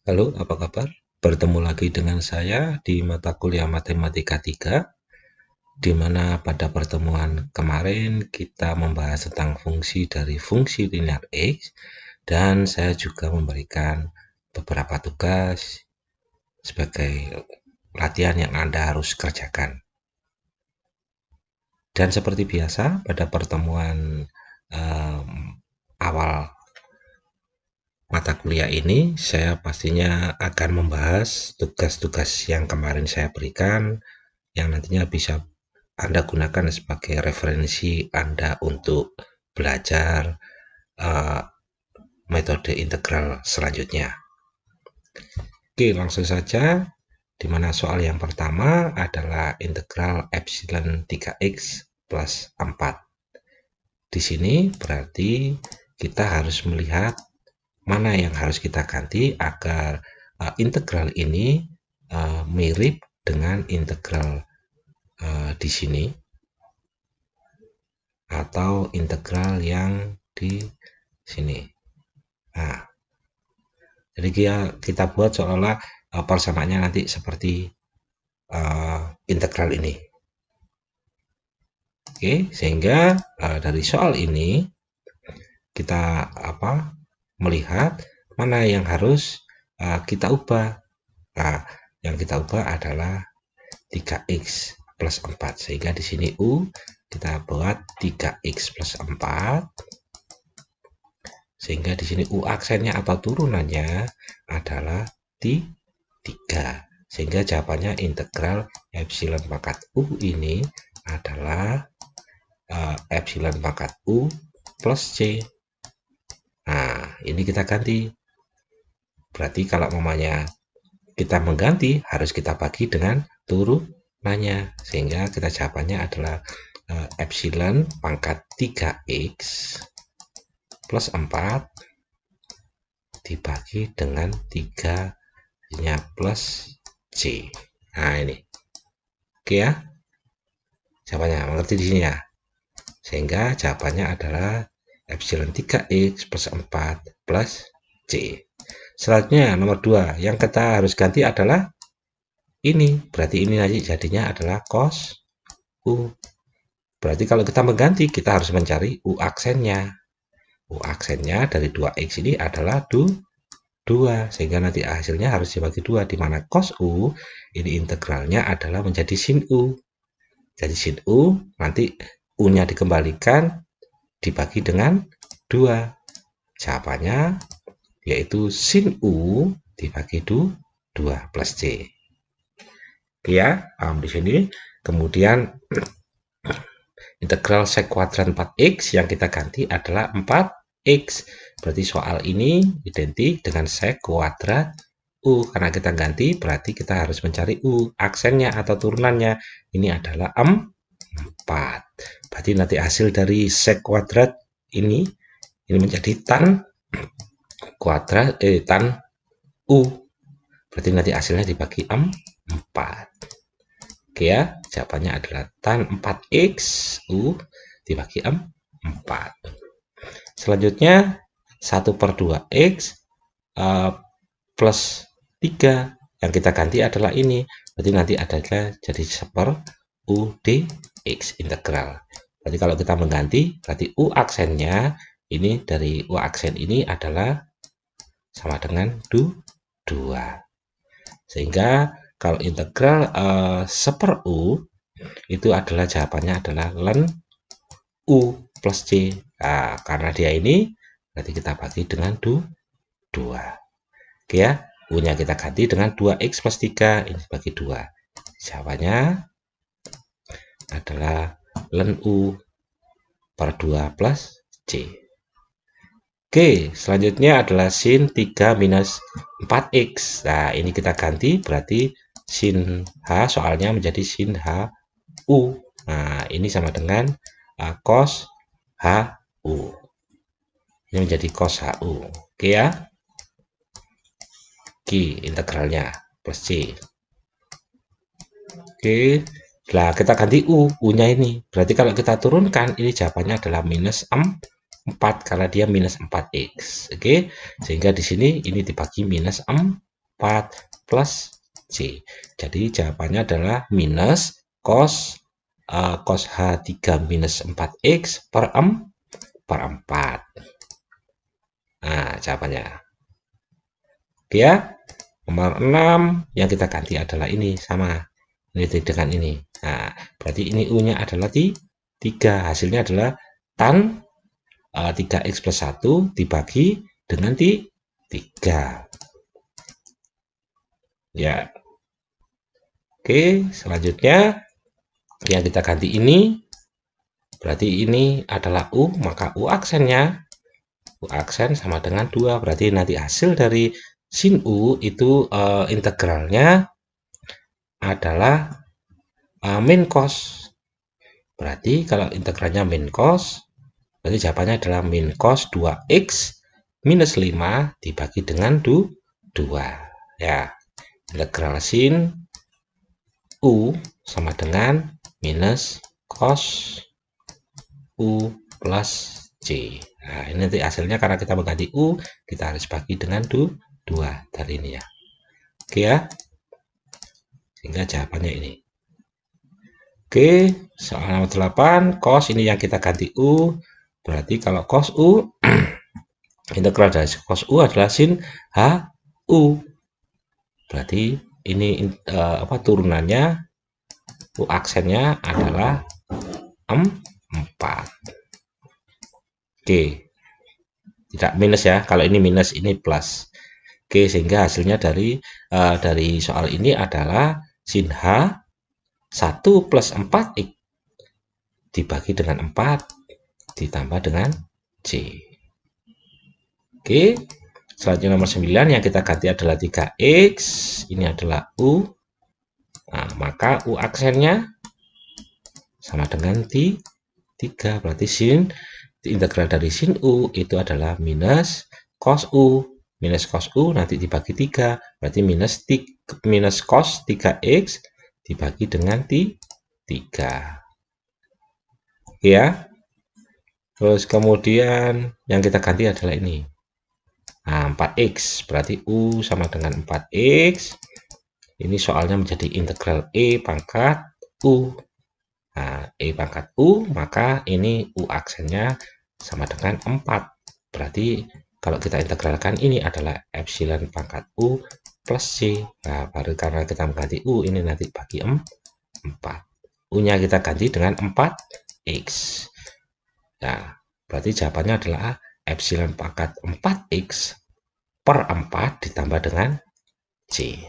Halo, apa kabar? Bertemu lagi dengan saya di mata kuliah Matematika 3, di mana pada pertemuan kemarin kita membahas tentang fungsi dari fungsi linear X, dan saya juga memberikan beberapa tugas sebagai latihan yang Anda harus kerjakan. Dan seperti biasa, pada pertemuan awal mata kuliah ini, saya pastinya akan membahas tugas-tugas yang kemarin saya berikan, yang nantinya bisa Anda gunakan sebagai referensi Anda untuk belajar uh, metode integral selanjutnya. Oke, langsung saja. Di mana soal yang pertama adalah integral epsilon 3x plus 4. Di sini berarti kita harus melihat mana yang harus kita ganti agar integral ini mirip dengan integral di sini, atau integral yang di sini. Nah, jadi kita buat seolah persamaannya nanti seperti integral ini. Oke, sehingga dari soal ini kita melihat mana yang harus kita ubah. Nah, yang kita ubah adalah 3x plus 4. Sehingga di sini U kita buat 3x plus 4. Sehingga di sini U aksennya atau turunannya adalah 3. Sehingga jawabannya integral epsilon pangkat U ini adalah epsilon pangkat U plus C. Nah, ini kita ganti. Berarti kalau mamanya kita mengganti, harus kita bagi dengan turunannya. Sehingga kita jawabannya adalah epsilon pangkat 3x plus 4 dibagi dengan 3-nya plus C. Nah, ini. Oke ya. Jawabannya, mengerti di sini ya. Sehingga jawabannya adalah epsilon 3x plus 4 plus C. Selanjutnya nomor 2, yang kita harus ganti adalah ini. Berarti ini nanti jadinya adalah cos U. Berarti kalau kita mengganti, kita harus mencari U aksennya. U aksennya dari 2x ini adalah 2. Sehingga nanti hasilnya harus dibagi 2. Di mana cos U, ini integralnya adalah menjadi sin U. Jadi sin U, nanti U-nya dikembalikan, dibagi dengan 2. Jawabannya yaitu sin U dibagi 2 plus C. Oke ya, paham di sini. Kemudian integral sek kuadrat 4x yang kita ganti adalah 4x. Berarti soal ini identik dengan sek kuadrat U. Karena kita ganti, berarti kita harus mencari U. Aksennya atau turunannya ini adalah 4. Berarti nanti hasil dari sek kuadrat ini menjadi tan kuadrat tan U. Berarti nanti hasilnya dibagi 4. Oke ya, jawabannya adalah tan 4x U dibagi 4. Selanjutnya 1/2x plus 3. Yang kita ganti adalah ini. Berarti nanti adalah jadi 1/U dx integral. Berarti kalau kita mengganti, berarti U aksennya ini dari U aksen ini adalah sama dengan 2. Sehingga kalau integral 1/U itu adalah jawabannya adalah ln U plus C. Nah, karena dia ini berarti kita bagi dengan 2. Oke ya, U-nya kita ganti dengan 2x plus 3. Ini bagi 2. Jawabannya adalah ln U per 2 plus C. Oke, selanjutnya adalah sin 3 minus 4x. Nah, ini kita ganti, berarti sin H soalnya menjadi sin H U. Nah, ini sama dengan cos HU. Ini menjadi cos HU. Oke ya. Oke, integralnya plus C. Oke. Nah, kita ganti U. U-nya ini. Berarti kalau kita turunkan, ini jawabannya adalah minus 4 karena dia minus 4x. Oke. Sehingga di sini ini dibagi minus 4. 4 plus C. Jadi jawabannya adalah minus cos H3 minus 4X per 4. Nah, jawabannya. Oke ya. Nomor 6 yang kita ganti adalah ini, sama. Ini dengan ini. Nah, berarti ini U-nya adalah 3. Hasilnya adalah tan 3X plus 1 dibagi dengan 3. Ya. Oke, selanjutnya yang kita ganti ini, berarti ini adalah U, maka U aksennya, U aksen sama dengan 2. Berarti nanti hasil dari sin U itu integralnya adalah min cos. Berarti kalau integralnya min cos, berarti jawabannya adalah min cos 2x minus 5 dibagi dengan 2. Ya, integral sin U sama dengan minus cos U plus C. Nah, ini nanti hasilnya karena kita mengganti U, kita harus bagi dengan 2 dari ini ya. Oke ya. Sehingga jawabannya ini. Oke, soal nomor 8, cos ini yang kita ganti U. Berarti kalau cos U, integral dari cos U adalah sin HU. Berarti ini turunannya, U aksennya adalah 4. Oke, tidak minus ya. Kalau ini minus, ini plus. Oke, sehingga hasilnya dari soal ini adalah sin H 1 plus 4X dibagi dengan 4 ditambah dengan C. Oke, selanjutnya nomor 9 yang kita ganti adalah 3X. Ini adalah U. Nah, maka U aksennya sama dengan 3. Berarti sin integral dari sin U itu adalah minus cos U. Minus cos U nanti dibagi 3. Berarti minus cos 3X dibagi dengan 3. Ya. Terus kemudian yang kita ganti adalah ini. Nah, 4X. Berarti U sama dengan 4X. Ini soalnya menjadi integral E pangkat U. Nah, E pangkat U, maka ini U aksennya sama dengan 4. Berarti kalau kita integralkan ini adalah epsilon pangkat U plus C. Nah, baru karena kita mengganti U, ini nanti bagi 4. U-nya kita ganti dengan 4X. Nah, berarti jawabannya adalah epsilon pangkat 4X per 4 ditambah dengan C.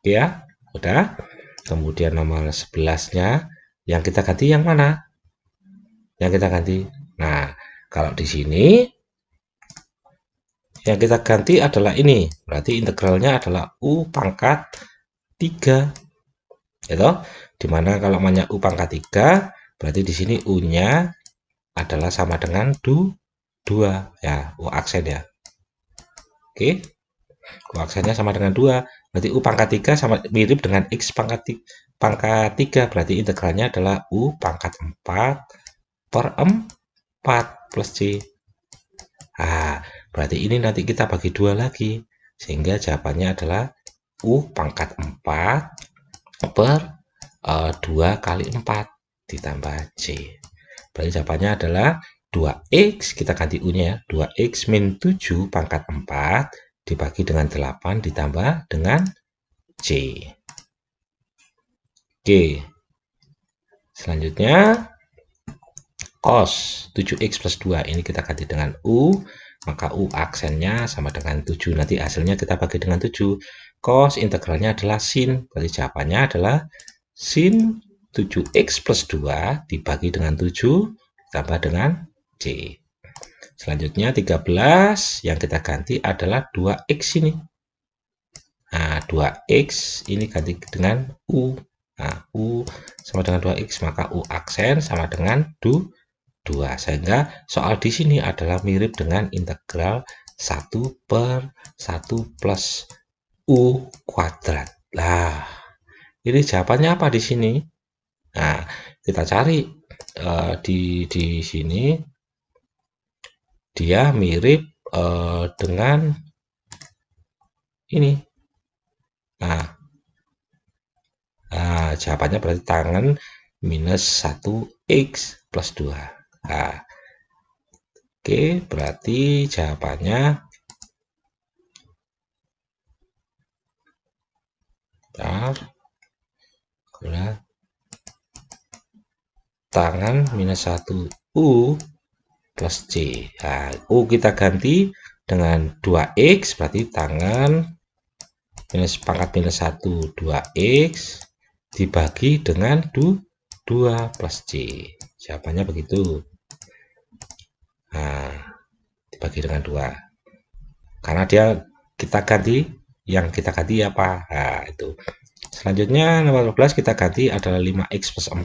Ya, udah. Kemudian nomor 11-nya yang kita ganti yang mana? Yang kita ganti. Nah, kalau di sini yang kita ganti adalah ini. Berarti integralnya adalah U pangkat 3. Gitu. Dimana kalau namanya U pangkat 3, berarti di sini U-nya adalah sama dengan 2. Ya, U aksen ya. Oke. U aksennya sama dengan 2. Berarti U pangkat 3 sama mirip dengan X pangkat 3. Berarti integralnya adalah U pangkat 4 per 4 plus C. Nah, berarti ini nanti kita bagi 2 lagi. Sehingga jawabannya adalah U pangkat 4 per 2 kali 4 ditambah C. Berarti jawabannya adalah 2X, kita ganti U-nya, 2X min 7 pangkat 4 dibagi dengan 8 ditambah dengan C. Oke. Selanjutnya, cos 7X plus 2 ini kita ganti dengan U, maka U aksennya sama dengan 7. Nanti hasilnya kita bagi dengan 7. Cos integralnya adalah sin, berarti jawabannya adalah sin 7X plus 2 dibagi dengan 7 ditambah dengan C. Selanjutnya 13 yang kita ganti adalah 2X ini. Nah, 2X ini ganti dengan U. Nah, U sama dengan 2X, maka U aksen sama dengan 2. Sehingga soal di sini adalah mirip dengan integral 1 per 1 plus U kuadrat. Nah, ini jawabannya apa di sini? Nah, kita cari di sini dia mirip dengan ini. Nah, jawabannya berarti tangan minus 1x plus 2. Nah, oke, berarti jawabannya adalah tangan minus 1u plus c. Nah, u kita ganti dengan 2x, berarti tangan minus pangkat minus 1 2x dibagi dengan 2 plus c. Jawabannya begitu. Nah, dibagi dengan 2. Karena kita ganti, yang kita ganti apa? Nah, itu. Selanjutnya nomor 12 kita ganti adalah 5x plus 4.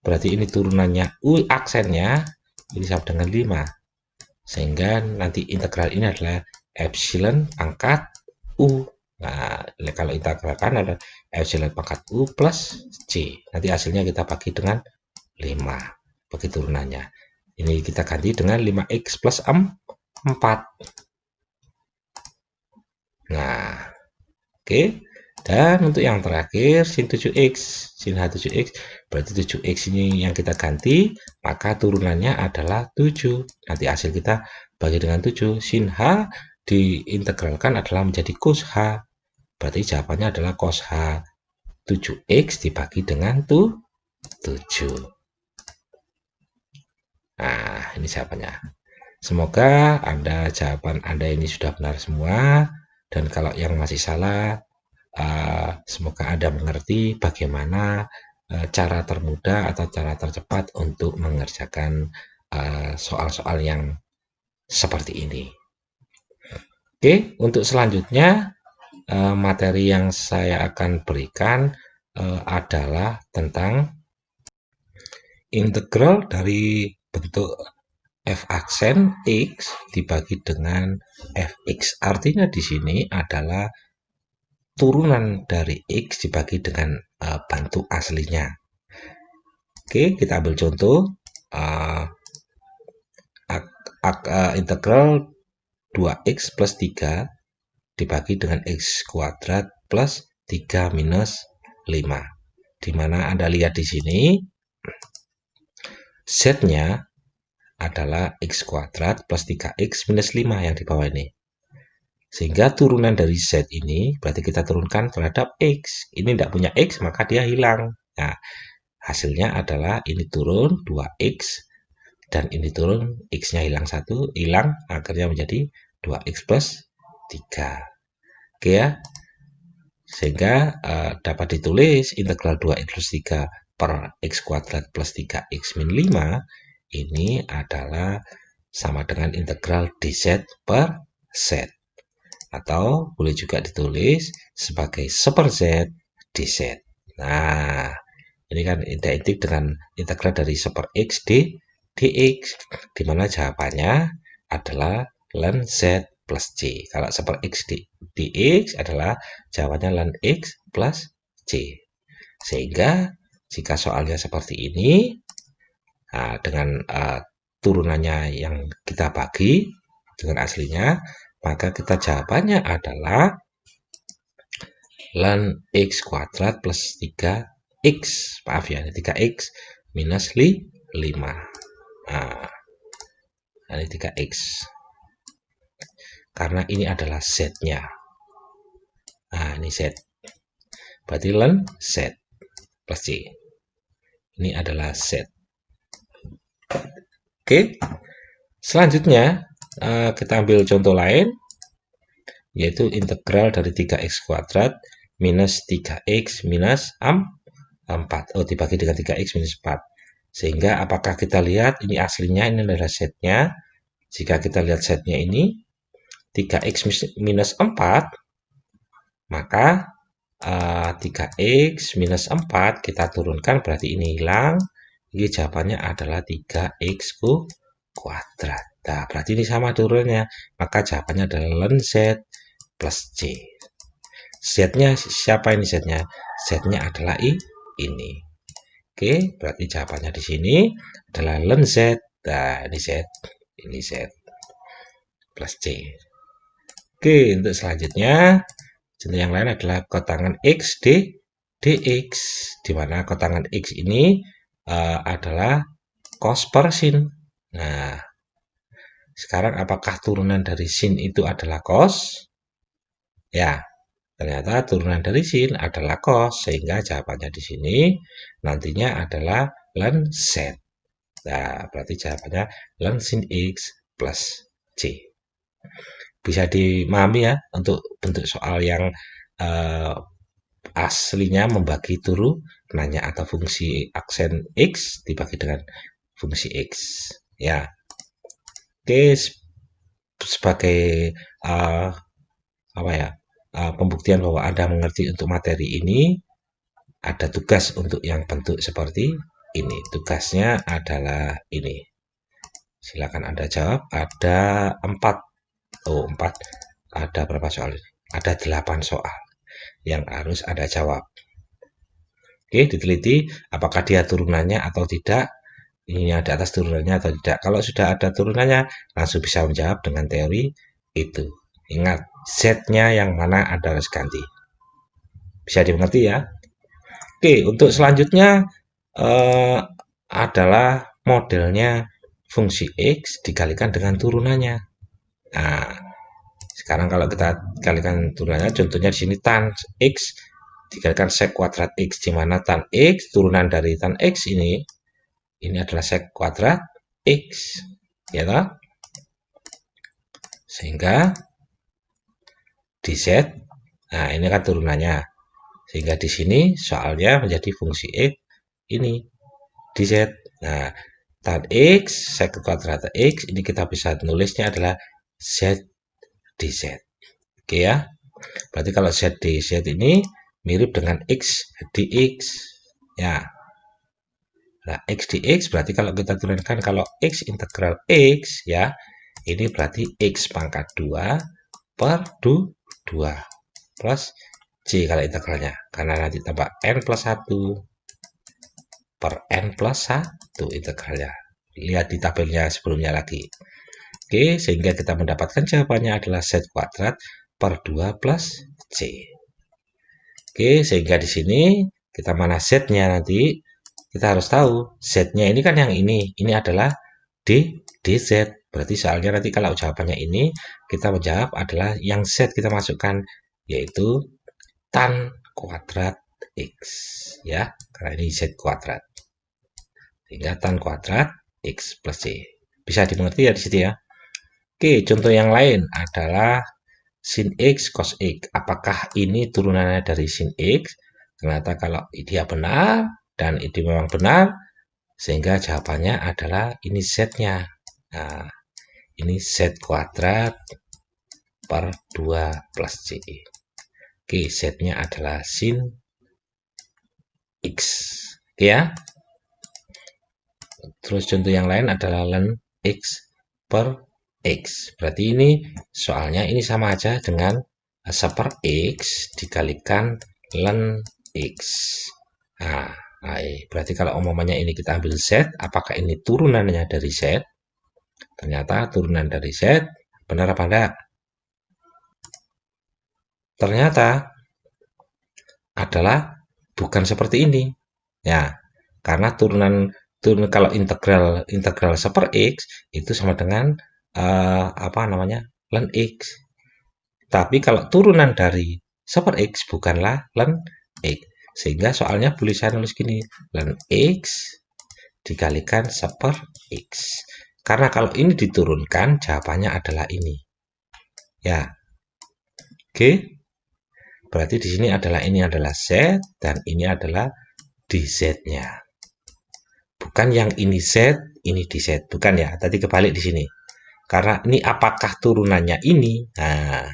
Berarti ini turunannya u aksennya ini sama dengan 5. Sehingga nanti integral ini adalah epsilon pangkat u. Nah, kalau integralkan ada epsilon pangkat u plus c. Nanti hasilnya kita bagi dengan 5. Bagi turunannya. Ini kita ganti dengan 5x plus 4. Nah, oke. Dan untuk yang terakhir, sin 7x. Sin H7x, berarti 7x ini yang kita ganti, maka turunannya adalah 7. Nanti hasil kita bagi dengan 7. Sin H diintegralkan adalah menjadi cos H. Berarti jawabannya adalah cos H 7x dibagi dengan 7. Nah, ini jawabannya. Semoga jawaban Anda ini sudah benar semua. Dan kalau yang masih salah, semoga Anda mengerti bagaimana cara termudah atau cara tercepat untuk mengerjakan soal-soal yang seperti ini. Oke, untuk selanjutnya materi yang saya akan berikan adalah tentang integral dari bentuk f aksen x dibagi dengan fx. Artinya di sini adalah turunan dari x dibagi dengan bentuk aslinya. Oke, kita ambil contoh integral 2x plus 3 dibagi dengan x kuadrat plus 3 minus 5. Dimana Anda lihat di sini z-nya adalah x kuadrat plus 3x minus 5 yang di bawah ini. Sehingga turunan dari z ini berarti kita turunkan terhadap x. Ini tidak punya x, maka dia hilang. Nah, hasilnya adalah ini turun 2x dan ini turun, x-nya hilang, akhirnya menjadi 2x plus 3. Oke ya. Sehingga dapat ditulis integral 2x plus 3 per x kuadrat plus 3x min 5 ini adalah sama dengan integral dz per z. Atau boleh juga ditulis sebagai seper z dz. Nah, ini kan identik dengan integral dari seper x dx, di mana jawabannya adalah ln z plus c. Kalau seper x dx adalah jawabannya ln x plus c. Sehingga jika soalnya seperti ini, nah, dengan turunannya yang kita bagi dengan aslinya, maka kita jawabannya adalah ln x kuadrat plus 3x. Maaf ya, 3x minus 5. Nah, ini 3x. Karena ini adalah z-nya. Nah, ini z. Berarti ln z plus c. Ini adalah z. Oke. Selanjutnya, kita ambil contoh lain, yaitu integral dari 3x kuadrat minus 3x minus 4. Oh, dibagi dengan 3x minus 4. Sehingga apakah kita lihat ini aslinya, ini adalah z-nya. Jika kita lihat z-nya ini 3x minus 4, maka 3x minus 4 kita turunkan, berarti ini hilang. Ini jawabannya adalah 3x kuadrat. Nah, berarti ini sama turunnya. Maka jawabannya adalah ln z plus c. Z-nya siapa ini z-nya? Z-nya adalah ini. Oke, berarti jawabannya di sini adalah ln z. Nah, ini z plus c. Oke, untuk selanjutnya contoh yang lain adalah kotangan X dx, di mana kotangan X ini adalah cos per sin. Nah, sekarang apakah turunan dari sin itu adalah cos? Ya, ternyata turunan dari sin adalah cos, sehingga jawabannya di sini nantinya adalah ln z. Nah, berarti jawabannya ln sin x plus c. Bisa dimahami ya untuk bentuk soal yang eh, aslinya membagi turunannya atau fungsi aksen x dibagi dengan fungsi x. Ya, oke, sebagai uh, apa ya, pembuktian bahwa Anda mengerti untuk materi ini, ada tugas untuk yang bentuk seperti ini. Tugasnya adalah ini. Silakan Anda jawab. Ada 4. Oh, 4. Ada berapa soal? Ada 8 soal yang harus Anda jawab. Oke, diteliti apakah dia turunannya atau tidak. Ini ada atas turunannya atau tidak. Kalau sudah ada turunannya, langsung bisa menjawab dengan teori itu. Ingat, Z-nya yang mana Anda harus ganti. Bisa dimengerti ya? Oke, untuk selanjutnya eh, adalah modelnya fungsi X dikalikan dengan turunannya. Nah, sekarang kalau kita kalikan turunannya, contohnya di sini tan X dikalikan sek kuadrat X, di mana tan X, turunan dari tan X ini adalah sek kuadrat X. Ya toh? Sehingga di Z, nah ini kan turunannya. Sehingga di sini soalnya menjadi fungsi X ini di Z. Nah, tan X, sek kuadrat X, ini kita bisa nulisnya adalah Z di Z. Oke ya. Berarti kalau Z di Z ini mirip dengan X di X. Ya. Nah, X di X berarti kalau kita turunkan, kalau X integral X ya, ini berarti X pangkat 2 per 2 plus C kalau integralnya. Karena nanti tambah N plus 1 per N plus 1 integralnya. Lihat di tabelnya sebelumnya lagi. Oke, sehingga kita mendapatkan jawabannya adalah Z kuadrat per 2 plus C. Oke, sehingga di sini kita mana Z-nya nanti, kita harus tahu Z-nya ini kan yang ini adalah dz. Berarti soalnya nanti kalau jawabannya ini, kita menjawab adalah yang Z kita masukkan, yaitu tan kuadrat X. Ya, karena ini Z kuadrat. Sehingga tan kuadrat X plus C. Bisa dimengerti ya di situ ya. Oke, contoh yang lain adalah sin X cos X. Apakah ini turunannya dari sin X? Ternyata kalau dia benar dan ini memang benar, sehingga jawabannya adalah ini Z-nya. Nah, ini Z kuadrat per 2 plus C. Oke, Z-nya adalah sin X. Oke ya. Terus contoh yang lain adalah ln X per X. Berarti ini soalnya ini sama aja dengan seper X dikalikan ln X. Nah, berarti kalau umpamanya ini kita ambil Z, apakah ini turunannya dari Z? Ternyata turunan dari Z, benar apa enggak? Ternyata adalah bukan seperti ini. Ya, karena turun kalau integral seper X itu sama dengan apa namanya? Ln X. Tapi kalau turunan dari seper X bukanlah ln X. Sehingga soalnya boleh saya nulis gini, ln X dikalikan seper X. Karena kalau ini diturunkan, jawabannya adalah ini. Ya. Oke. Berarti di sini ini adalah Z dan ini adalah dz-nya. Bukan yang ini Z, ini dz. Bukan ya, tadi kebalik di sini. Karena ini apakah turunannya ini? Nah,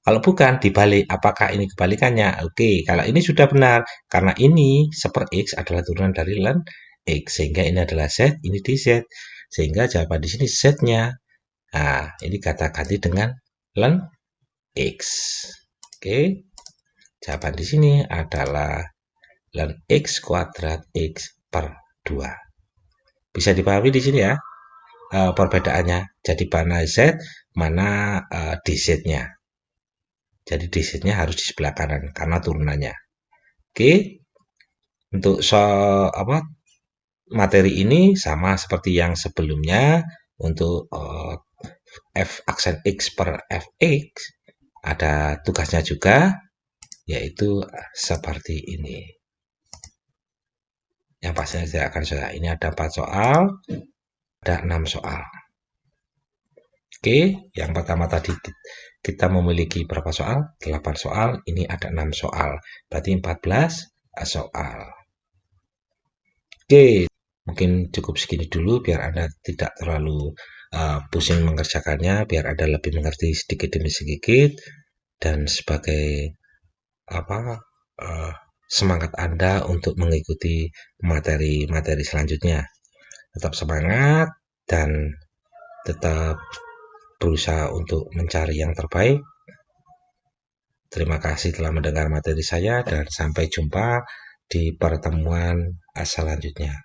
kalau bukan dibalik, apakah ini kebalikannya? Oke, kalau ini sudah benar. Karena ini seper X adalah turunan dari ln X. Sehingga ini adalah Z, ini dz. Sehingga jawaban di sini Z-nya. Nah, ini kata ganti dengan ln X. Oke, jawaban di sini adalah ln X kuadrat X per 2. Bisa dipahami di sini ya perbedaannya. Jadi mana Z, mana dz-nya. Jadi digitnya harus di sebelah kanan karena turunannya. Oke, untuk materi ini sama seperti yang sebelumnya. Untuk f aksen x per fx ada tugasnya juga, yaitu seperti ini. Yang pastinya tidak akan salah. Ini ada 4 soal, ada 6 soal. Oke, yang pertama tadi kita memiliki berapa soal? 8 soal, ini ada 6 soal. Berarti 14 soal. Oke, mungkin cukup segini dulu biar Anda tidak terlalu pusing mengerjakannya, biar Anda lebih mengerti sedikit demi sedikit, dan sebagai semangat Anda untuk mengikuti materi-materi selanjutnya. Tetap semangat dan tetap berusaha untuk mencari yang terbaik. Terima kasih telah mendengar materi saya dan sampai jumpa di pertemuan selanjutnya.